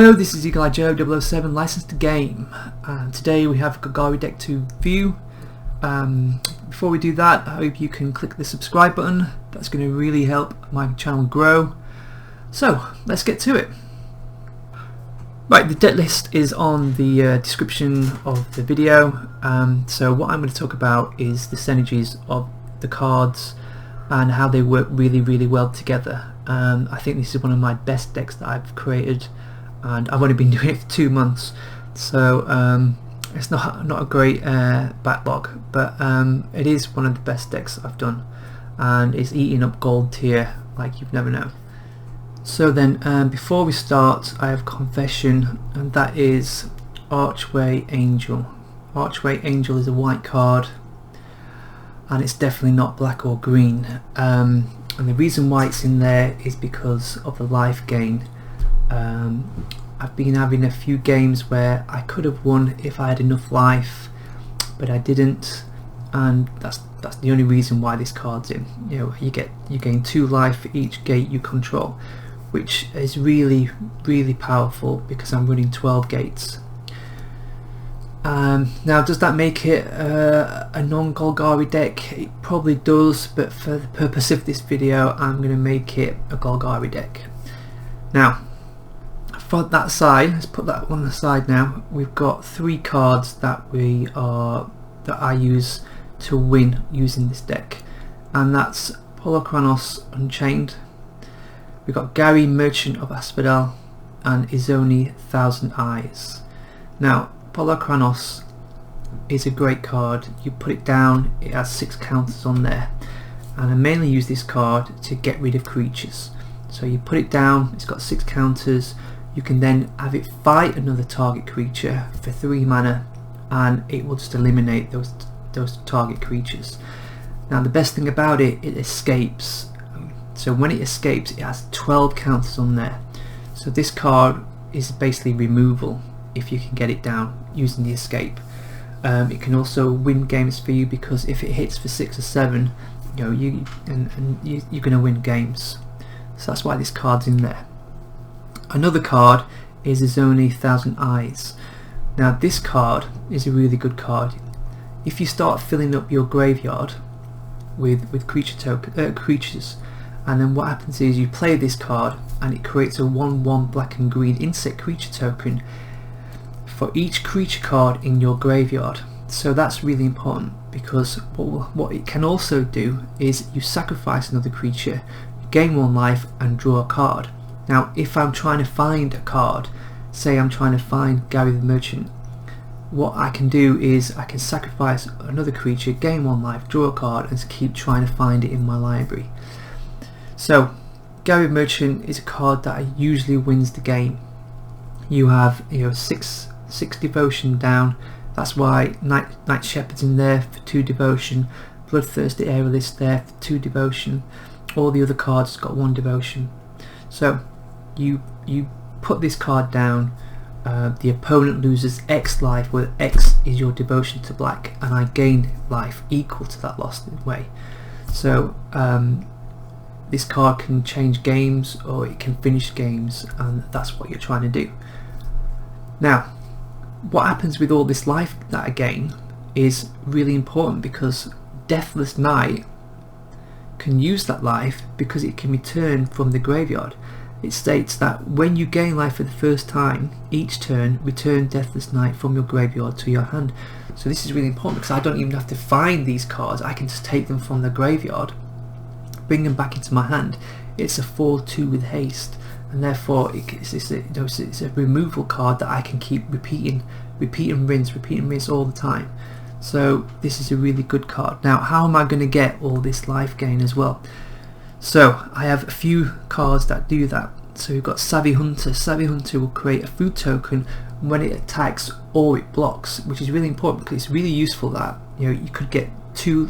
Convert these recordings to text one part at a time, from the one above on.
Hello, this is Eagle Eye Joe 007, licensed to game, and today we have Golgari Deck to view. Before we do that, I hope you can click the subscribe button. That's going to really help my channel grow. So let's get to it. Right, the deck list is on the description of the video. So what I'm going to talk about is the synergies of the cards and how they work really well together. I think this is one of my best decks that I've created, and I've only been doing it for 2 months, so it's not a great backlog, but it is one of the best decks I've done, and it's eating up Gold Teir like you've never known. So then, before we start, I have a confession, and that is Archway Angel. Archway Angel is a white card, and it's definitely not black or green. And the reason why it's in there is because of the life gain. I've been having a few games where I could have won if I had enough life, but I didn't, and that's the only reason why this card's in. You know, you gain 2 life for each gate you control, which is really powerful because I'm running 12 gates. Now, does that make it a non-Golgari deck? It probably does, but for the purpose of this video I'm going to make it a Golgari deck. Now, for that side, let's put that one aside now. We've got 3 cards that I use to win using this deck, and that's Polukranos Unchained. We've got Golgari Merchant of Asphodel and Izoni Thousand Eyes. Now, Polukranos is a great card. You put it down, it has 6 counters on there, and I mainly use this card to get rid of creatures. So you put it down, it's got 6 counters. You can then have it fight another target creature for 3 mana, and it will just eliminate those target creatures. Now, the best thing about it escapes. So when it escapes, it has 12 counters on there. So this card is basically removal if you can get it down using the escape. It can also win games for you, because if it hits for 6 or 7, you know, you're going to win games. So that's why this card's in there. Another card is Izoni Thousand Eyes. Now, this card is a really good card. If you start filling up your graveyard with creatures, and then what happens is you play this card and it creates a 1/1 black and green insect creature token for each creature card in your graveyard. So that's really important, because what it can also do is you sacrifice another creature, gain 1 life and draw a card. Now, if I'm trying to find a card, say I'm trying to find Golgari the Merchant, what I can do is I can sacrifice another creature, gain 1 life, draw a card, and keep trying to find it in my library. So Golgari the Merchant is a card that usually wins the game. You have 6 devotion down. That's why Night Shepherd's in there for 2 devotion, Bloodthirsty Aerialist there for 2 devotion. All the other cards got 1 devotion. So you put this card down, the opponent loses X life, where X is your devotion to black, and I gain life equal to that lost way. So this card can change games, or it can finish games, and that's what you're trying to do. Now, what happens with all this life that I gain is really important, because Deathless Knight can use that life because it can return from the graveyard. It states that when you gain life for the first time each turn, return Deathless Knight from your graveyard to your hand. So this is really important, because I don't even have to find these cards. I can just take them from the graveyard, bring them back into my hand. It's a 4/2 with haste, and therefore it's a removal card that I can keep repeat and rinse all the time. So this is a really good card. Now, how am I going to get all this life gain as well? So I have a few cards that do that. So we've got Savvy Hunter. Savvy Hunter will create a food token when it attacks or it blocks, which is really important, because it's really useful that you could get 2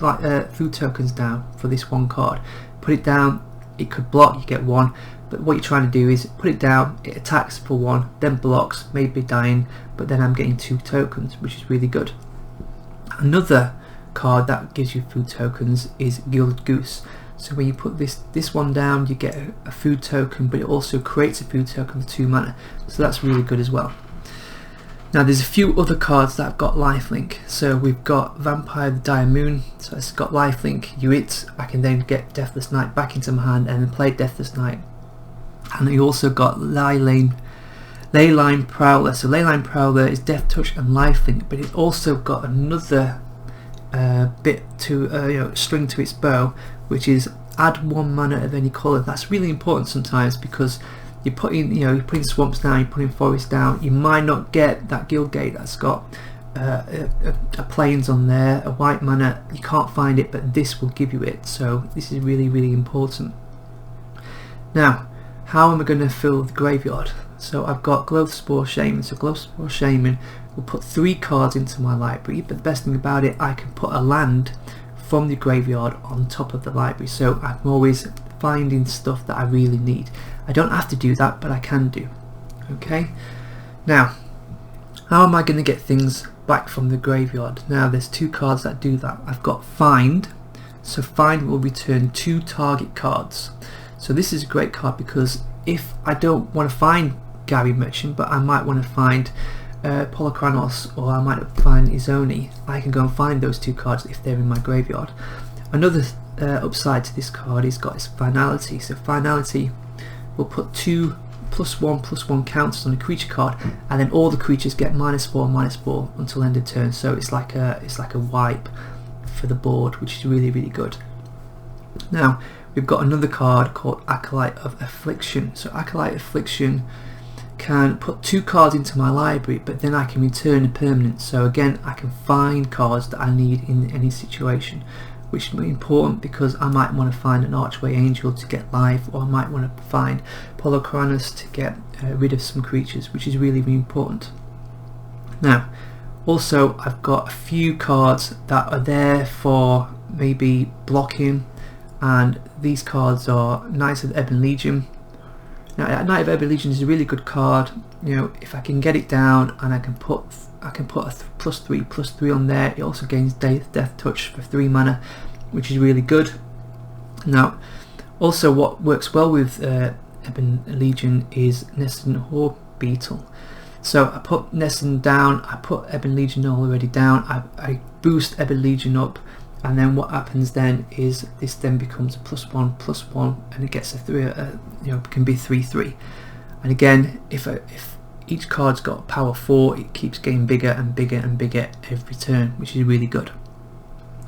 food tokens down for this 1 card. Put it down, it could block, you get 1. But what you're trying to do is put it down, it attacks for 1, then blocks, maybe dying, but then I'm getting 2 tokens, which is really good. Another card that gives you food tokens is Gilded Goose. So when you put this one down, you get a food token, but it also creates a food token for 2 mana, so that's really good as well. Now there's a few other cards that have got lifelink. So we've got Vampire the Dire Moon, so it's got lifelink. You hit, I can then get Deathless Knight back into my hand and then play Deathless Knight. And you also got Leyline Prowler. So Leyline Prowler is Death Touch and lifelink, but it's also got another bit to string to its bow, which is add 1 mana of any colour. That's really important sometimes because you're putting swamps down, you're putting forests down. You might not get that Guildgate that's got a plains on there, a white mana. You can't find it, but this will give you it. So this is really, really important. Now, how am I going to fill the graveyard? So I've got Glowspore Shaman. So Glowspore Shaman will put 3 cards into my library, but the best thing about it, I can put a land from the graveyard on top of the library, so I'm always finding stuff that I really need. I don't have to do that, but I can do. Okay, now how am I going to get things back from the graveyard? Now there's 2 cards that do that. I've got Find. So Find will return 2 target cards. So this is a great card because if I don't want to find Gary Merchant, but I might want to find Polukranos, or I might find Izoni, I can go and find those 2 cards if they're in my graveyard. Another upside to this card is got its Finality. So Finality will put 2 +1/+1 counters on a creature card, and then all the creatures get -4/-4 until end of turn. So it's like a wipe for the board, which is really, really good. Now we've got another card called Acolyte of Affliction. So Acolyte of Affliction can put 2 cards into my library, but then I can return a permanent. So again, I can find cards that I need in any situation, which is important because I might want to find an Archway Angel to get life, or I might want to find Polukranos to get rid of some creatures, which is really, really important. Now also I've got a few cards that are there for maybe blocking, and these cards are Knights of Ebon Legion. Now Knight of Ebon Legion is a really good card. If I can get it down and I can put a +3/+3 on there, it also gains Death Touch for 3 mana, which is really good. Now also what works well with Ebon Legion is Nessian Hornbeetle. So I put Nessian down, I put Ebon Legion already down, I boost Ebon Legion up, and then what happens then is this then becomes a +1/+1, and it gets a 3, can be 3/3. And again, if each card's got power 4, it keeps getting bigger and bigger and bigger every turn, which is really good.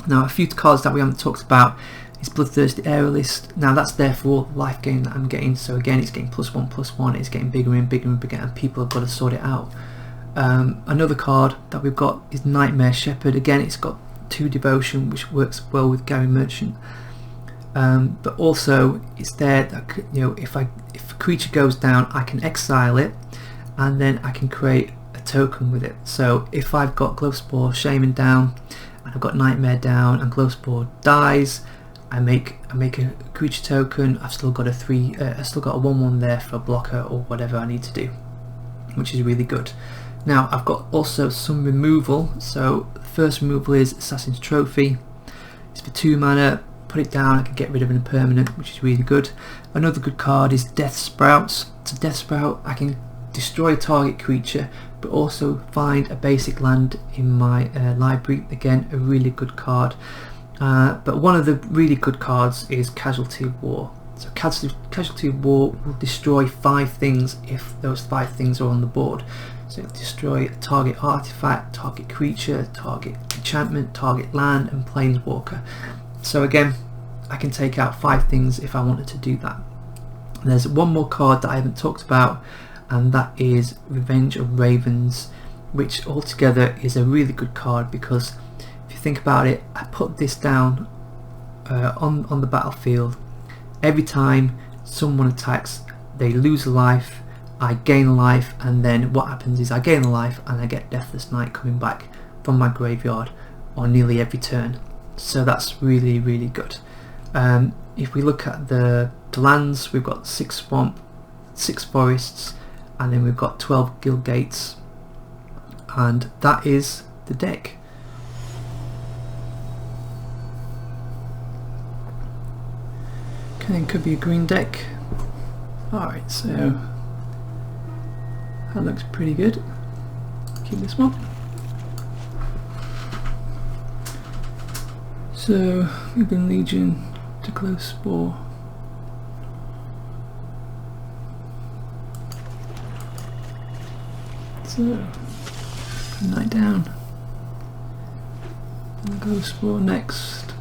Now a few cards that we haven't talked about is Bloodthirsty Aerialist. Now that's there for all the life gain that I'm getting. So again, it's getting +1/+1. It's getting bigger and bigger and bigger, and people have got to sort it out. Another card that we've got is Nightmare Shepherd. Again, it's got 2 devotion, which works well with Gary Merchant, but also it's there that if a creature goes down, I can exile it, and then I can create a token with it. So if I've got Glowspore Shaman down, and I've got Nightmare down, and Glowspore dies, I make a creature token. I've still got a 1/1 there for a blocker or whatever I need to do, which is really good. Now I've got also some removal. So the first removal is Assassin's Trophy. It's for 2 mana. Put it down, I can get rid of an impermanent, which is really good. Another good card is Deathsprout. So Deathsprout, I can destroy a target creature, but also find a basic land in my library. Again, a really good card. But one of the really good cards is Casualty of War. So Casualty of War will destroy 5 things if those 5 things are on the board. So it'll destroy a target artifact, target creature, target enchantment, target land, and planeswalker. So again, I can take out 5 things if I wanted to do that. There's one more card that I haven't talked about, and that is Revenge of Ravens, which altogether is a really good card because if you think about it, I put this down on the battlefield. Every time someone attacks, they lose a life, I gain a life, and then what happens is I gain a life and I get Deathless Knight coming back from my graveyard on nearly every turn. So that's really, really good. If we look at the lands, we've got 6 swamp, 6 forests, and then we've got 12 Guildgates, and that is the deck. And could be a green deck. Alright, so that looks pretty good. Keep this one. So we've been Legion to Glowspore. So Knight down. And Glowspore next.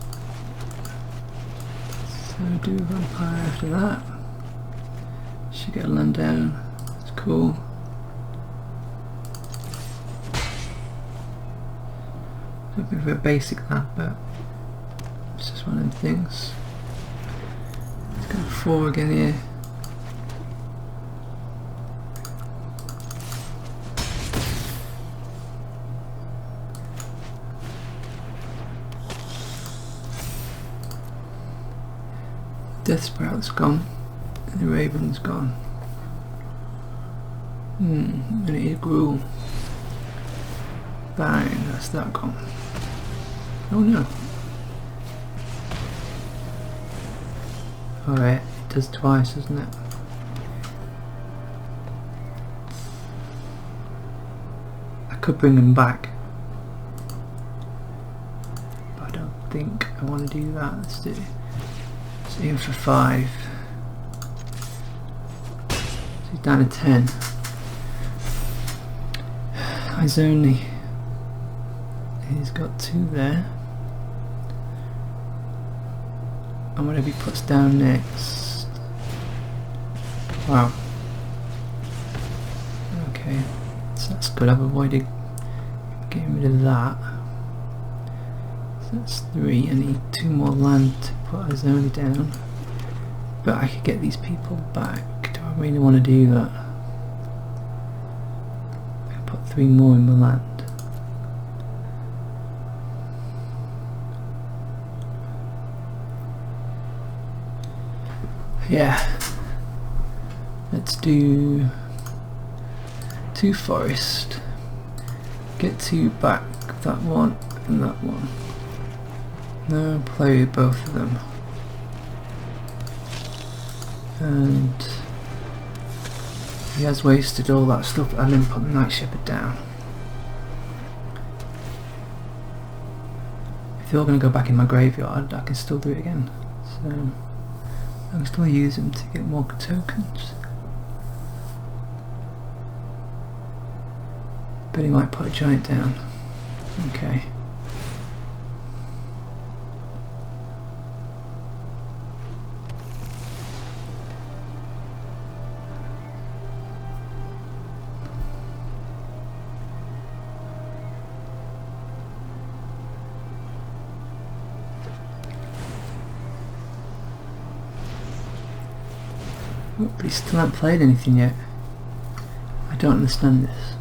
So do a Vampire after that. Should get a land down. That's cool. A bit of a basic land, but it's just one of them things. Let's go 4 again here. Deathsprout's gone, and the Raven's gone. And it is Gruul. Bang, that's that gone. Oh no. Alright, it does twice, doesn't it? I could bring him back, but I don't think I want to do that. Let's do aim for 5. So he's down to 10. Izoni. He's got 2 there. And whatever he puts down next. Wow. Okay, so that's good. I've avoided getting rid of that. So that's 3. I need 2 more land to put Izoni down. But I could get these people back. Do I really want to do that? I can put 3 more in my land. Yeah. Let's do 2 forest. Get 2 back. That one and that one. No, play both of them. And he has wasted all that stuff and then put the Night Shepherd down. If they're all going to go back in my graveyard, I can still do it again. So I can still use them to get more tokens. But he might put a giant down. Okay. Oh, but he still hasn't played anything yet. I don't understand this.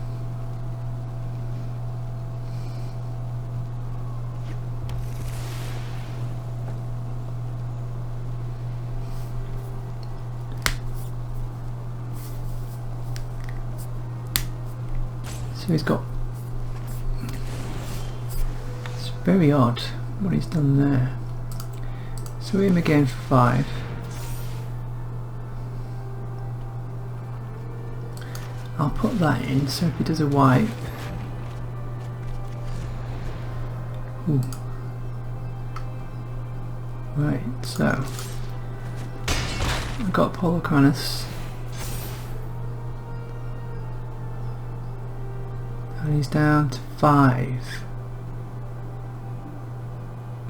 So he's got... It's very odd what he's done there. So him again for 5. I'll put that in, so if he does a wipe... Ooh. Right, so... I've got Polukranos. And he's down to 5.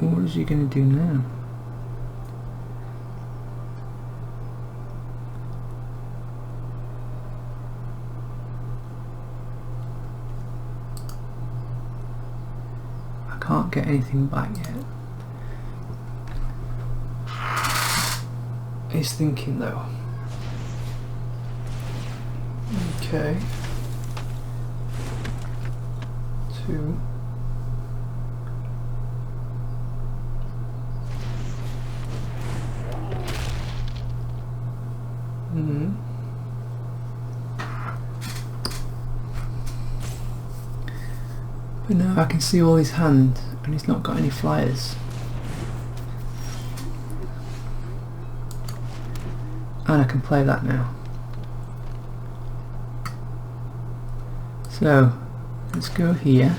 What is he going to do now? Can't get anything back yet. He's thinking though. Okay. 2. But now I can see all his hand and he's not got any flyers. And I can play that now. So let's go here.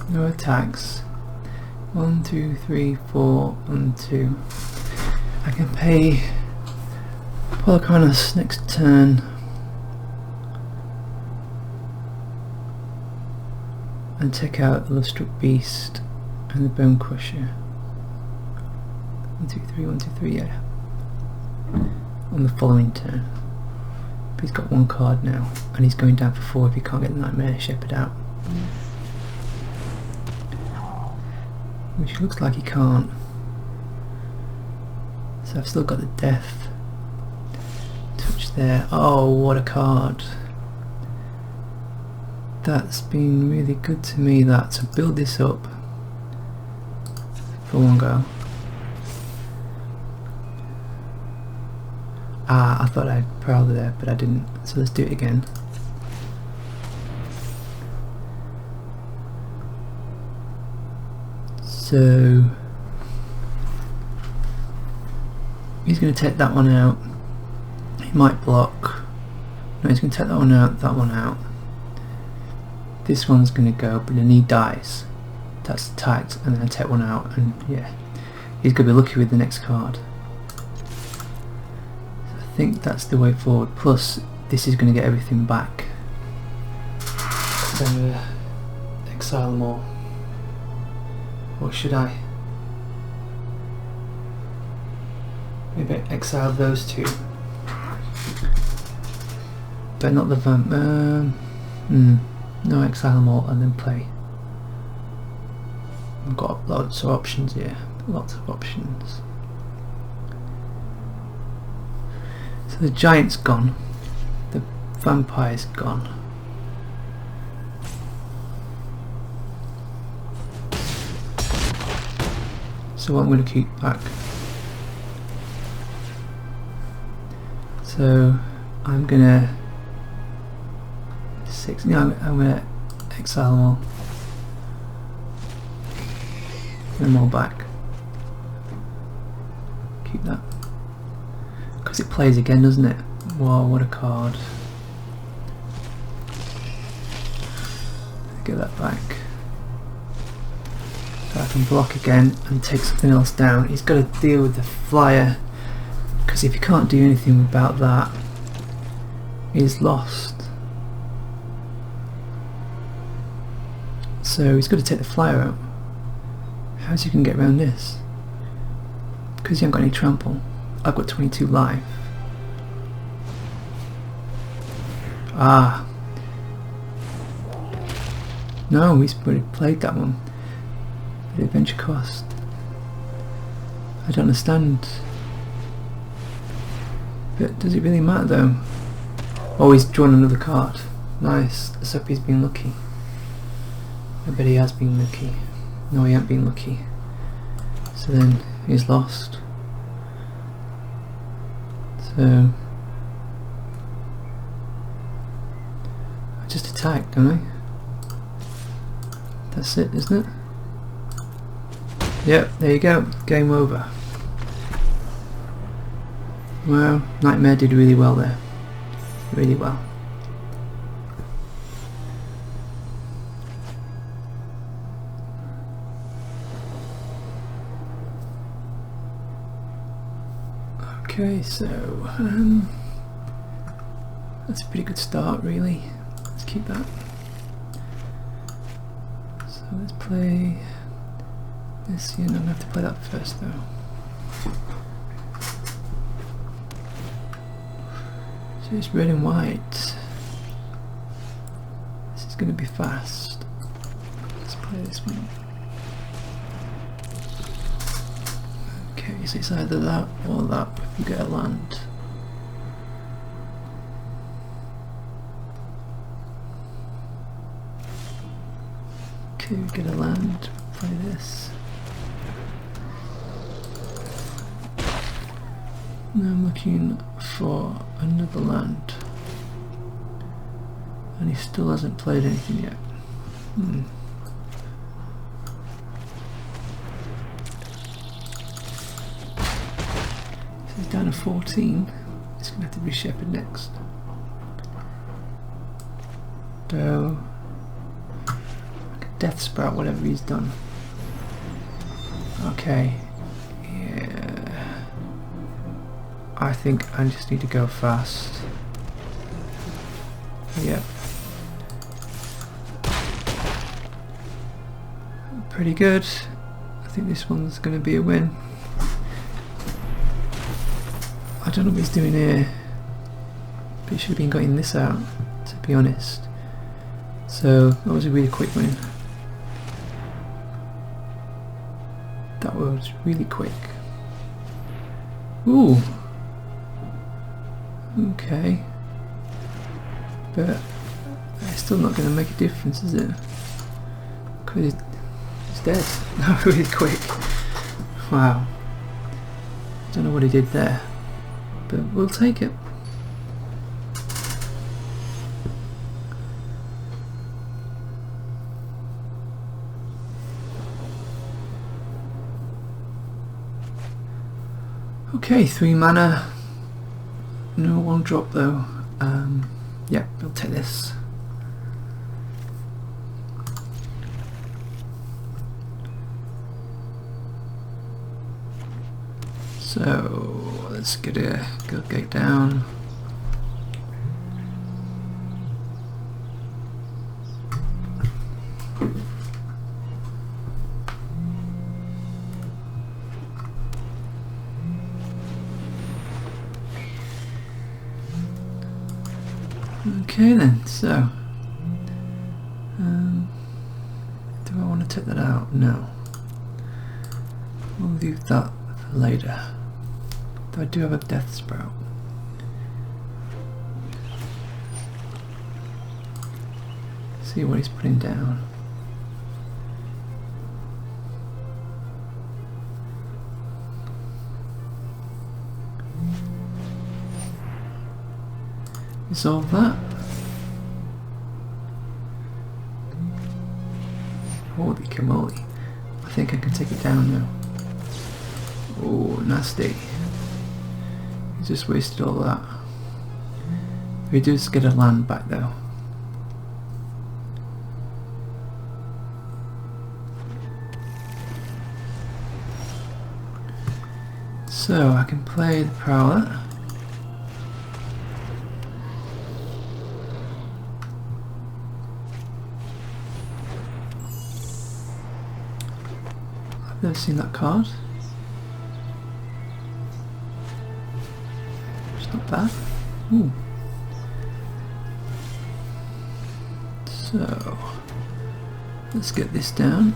No attacks. 1, 2, 3, 4, 1, 2. I can pay Polukranos next turn. And take out the Lovestruck Beast and the Bone Crusher. 1, 2, 3, 1, 2, 3, yeah. On the following turn. But he's got one card now, and he's going down for 4 if he can't get the Nightmare Shepherd out. Which looks like he can't. So I've still got the Death Touch there. Oh, what a card. That's been really good to me, that. To build this up for one go. Ah, I thought I had Prowler there, but I didn't. So let's do it again. So he's going to take that one out. He might block. No, he's going to take that one out. This one's going to go, but then he dies. That's tagged, and then I take one out, and yeah, he's going to be lucky with the next card. So I think that's the way forward. Plus, this is going to get everything back. So I'm going to exile them all. Or should I? Maybe exile those two. But not the vamp. No, exile them all and then play. I've got lots of options here. Lots of options. So the giant's gone. The vampire's gone. So what I'm going to keep back. So I'm going to I'm going to exile them all. Put them all back. Keep that. Because it plays again, doesn't it? Wow, what a card. Get that back. So I can block again and take something else down. He's got to deal with the flyer, because if he can't do anything about that, he's lost. So he's got to take the flyer out. How's he going to get around this? Because he hasn't got any trample. I've got 22 life. Ah. No, he's already played that one. The adventure cost. I don't understand. But does it really matter though? Oh, he's drawn another card. Nice. Let's hope he's been lucky. I bet he has been lucky. No, he hasn't been lucky. So then he's lost. So I just attack, don't I? That's it, isn't it? Yep, there you go. Game over. Well, Nightmare did really well there. Really well. Okay, so that's a pretty good start, really. Let's keep that. So let's play this. I'm gonna have to play that first, though. So it's red and white. This is gonna be fast. Let's play this one. Okay, so it's either that or that if you get a land. Okay, we get a land, play this. Now I'm looking for another land, and he still hasn't played anything yet. So he's down to 14. He's going to have to be Shepherd next. So, Deathsprout, whatever he's done. Okay. Yeah. I think I just need to go fast. Yep. Pretty good. I think this one's going to be a win. I don't know what he's doing here, but he should have been getting this out, to be honest. So that was a really quick win. That was really quick. Ooh. Okay. But it's still not going to make a difference, is it? Because it's dead. Really quick. Wow. Don't know what he did there, but we'll take it. Okay, 3 mana. No 1-drop though. Yeah, we'll take this. So let's get a Guildgate down. Okay then, so do I want to take that out? No. We'll leave that for later. Though I do have a Deathsprout. See what he's putting down. Resolve that. Holy camoli. I think I can take it down now. Oh, nasty. He just wasted all that. We do just get a land back though. So I can play the Prowler. I've never seen that card. It's not bad. Ooh. So let's get this down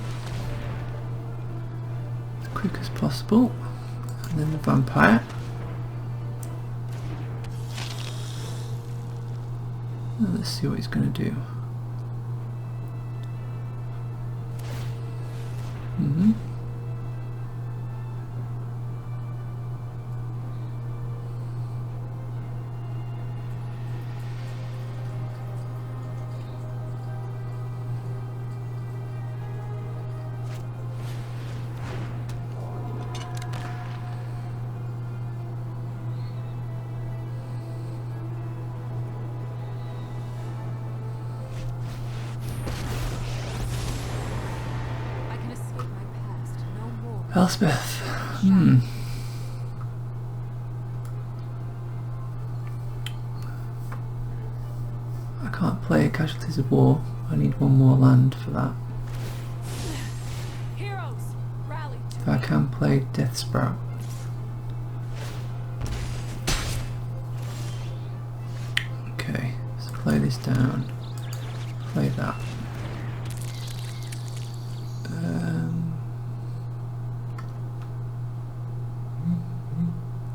as quick as possible, and then the Vampire. And let's see what he's going to do. Elspeth. I can't play Casualties of War. I need one more land for that. Heroes, rally. If I can play Deathsprout. Okay, let's play this down. Play that.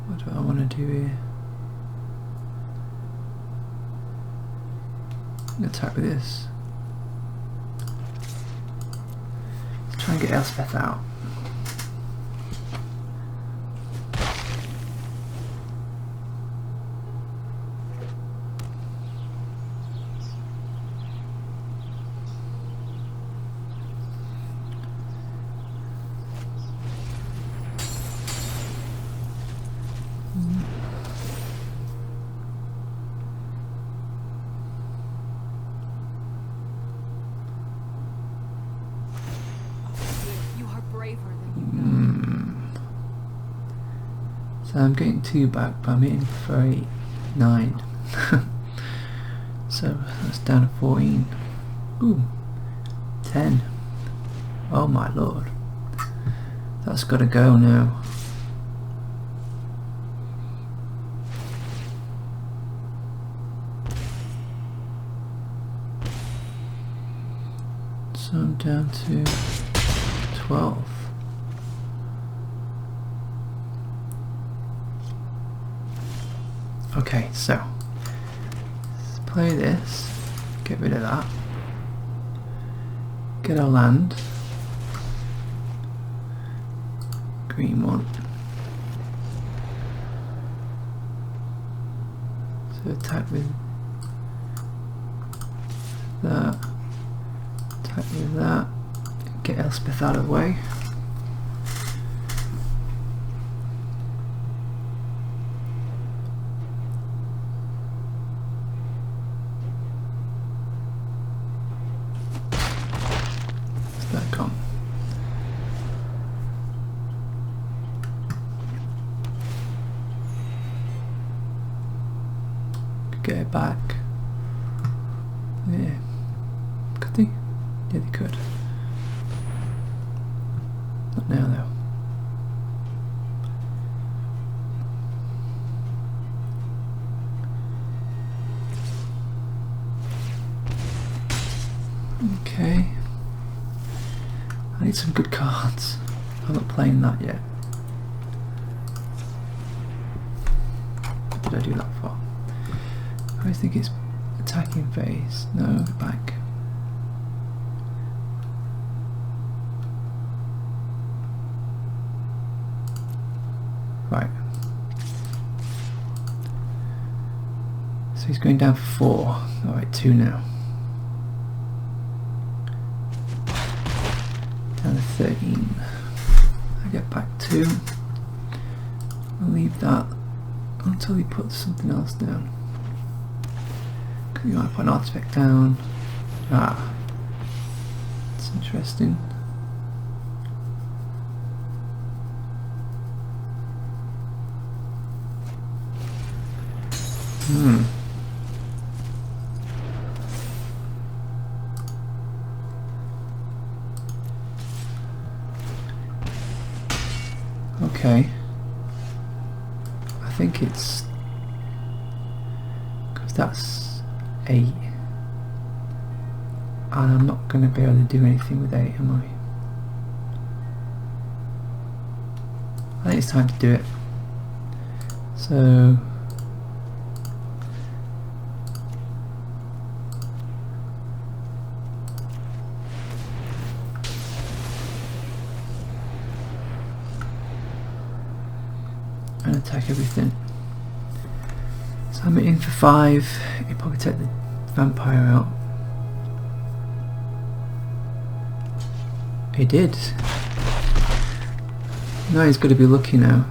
What do I want to do here? I'm going to attack with this. Let's try and get Elspeth out. braver than you know. So I'm getting 2 back, but I'm hitting for 8, 9. So that's down to 14. Ooh, 10. Oh my lord. That's gotta go now. So I'm down to 12. Okay, so let's play this, get rid of that, get our land, green one, so attack with that, attack with that, get Elspeth out of the way. Get it back. Yeah. Could they? Yeah, they could. Not now though. Okay. I need some good cards. I'm not playing that yet. What did I do that for? I think it's attacking phase. No, back. Right. So he's going down for 4. Alright, 2 now. Down to 13. I get back 2. I'll leave that until he puts something else down. You might put an artifact down. Ah, that's interesting. Okay. I think it's because that's 8, and I'm not going to be able to do anything with 8, am I? I think it's time to do it. So and attack everything. So I'm in for 5. You probably take the vampire out. He did. Now he's got to be lucky now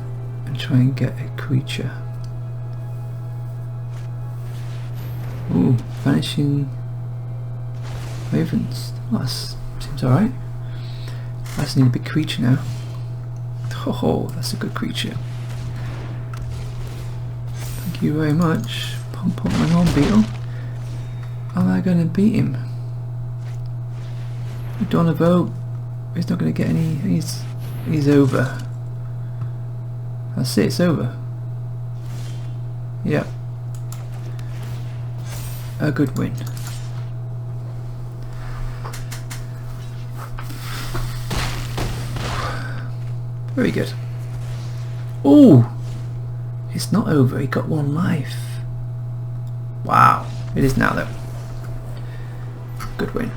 and try and get a creature. Ooh, vanishing ravens. Well, that seems alright. I just need a big creature now. Oh, that's a good creature. Thank you very much. Pump up my Hornbeetle. Am I going to beat him? We don't want to vote. He's not going to get any. He's over. That's it. It's over. Yep. A good win. Very good. Oh, it's not over. He got 1 life. Wow. It is now though. Good win.